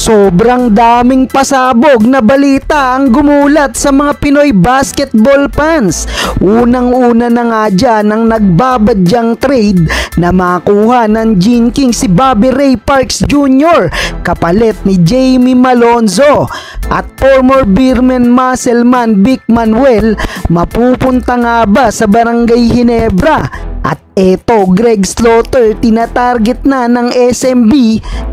Sobrang daming pasabog na balita ang gumulat sa mga Pinoy basketball fans. Unang-una na nga dyan ang nagbabadyang trade na makuha ng Gene King si Bobby Ray Parks Jr. kapalit ni Jamie Malonzo. At former Beerman muscle man Vic Manuel mapupunta nga ba sa Barangay Ginebra? At eto, Greg Slaughter tinatarget na ng SMB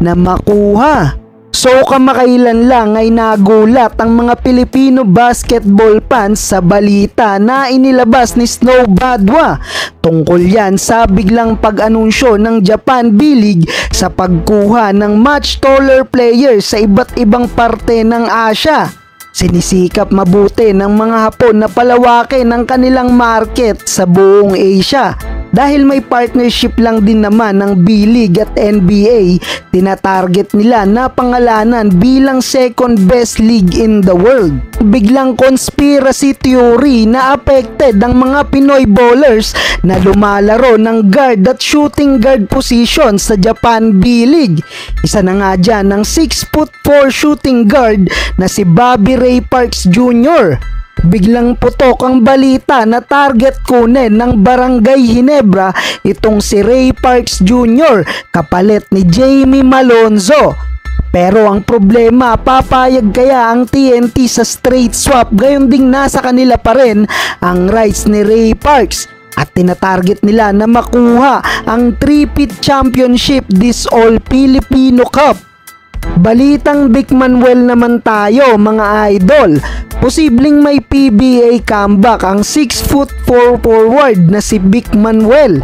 na makuha. So kamakailan lang ay nagulat ang mga Pilipino basketball fans sa balita na inilabas ni Snow Badwa. Tungkol yan sa biglang pag-anunsyo ng Japan B-League sa pagkuha ng much taller players sa iba't ibang parte ng Asia. Sinisikap mabuti ng mga Hapon na palawakin ang kanilang market sa buong Asia. Dahil may partnership lang din naman ng B-League at NBA, tinatarget nila na pangalanan bilang second best league in the world. Biglang conspiracy theory na affected ang mga Pinoy bowlers na lumalaro ng guard at shooting guard position sa Japan B-League. Isa na nga dyan ang 6'4" shooting guard na si Bobby Ray Parks Jr. Biglang putok ang balita na target kunin ng Barangay Ginebra itong si Ray Parks Jr. kapalit ni Jamie Malonzo. Pero ang problema, papayag kaya ang TNT sa straight swap gayon ding nasa kanila pa rin ang rights ni Ray Parks? At tinatarget nila na makuha ang 3-peat championship this all Filipino Cup. Balitang Vic Manuel naman tayo mga idol. Posibleng may PBA comeback ang 6'4" forward na si Vic Manuel.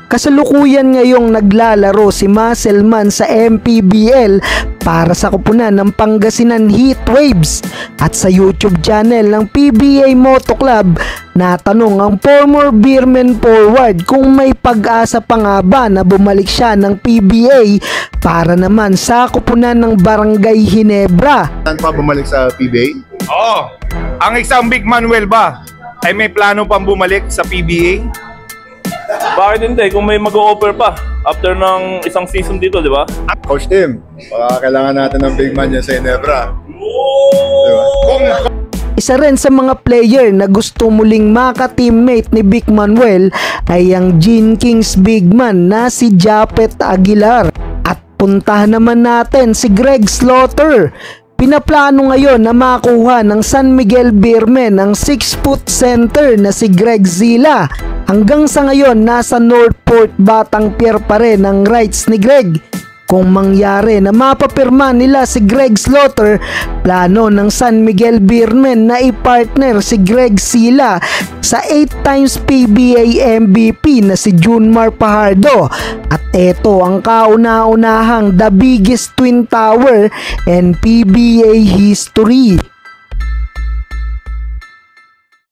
Kasalukuyan ngayong naglalaro si Muscleman sa MPBL para sa koponan ng Pangasinan Heatwaves. At sa YouTube channel ng PBA Moto Club, natanong ang former Beerman forward kung may pag-asa pa nga ba na bumalik siya ng PBA para naman sa koponan ng Barangay Ginebra. Saan pa bumalik sa PBA? Oo. Ang isang Vic Manuel ba ay may plano pang bumalik sa PBA? Bakit hindi? Kung may mag-o-offer pa after ng isang season dito, di ba? Coach Tim, baka kailangan natin ng big man yan sa Ginebra. Diba? Isa rin sa mga player na gusto muling maka-teammate ni Vic Manuel ay ang Gene King's big man na si Japet Aguilar. At puntahan naman natin si Greg Slaughter. Pinaplano ngayon na makuha ng San Miguel Beerman ang 6-foot center na si Greg Zila. Hanggang sa ngayon nasa Northport Batang Pier pa rin ang rights ni Greg. Kung mangyari na mapapirma nila si Greg Slaughter, plano ng San Miguel Beerman na i-partner si Greg Zila sa 8 times PBA MVP na si Junmar Fajardo. At eto ang kauna-unahang the biggest twin tower in PBA history.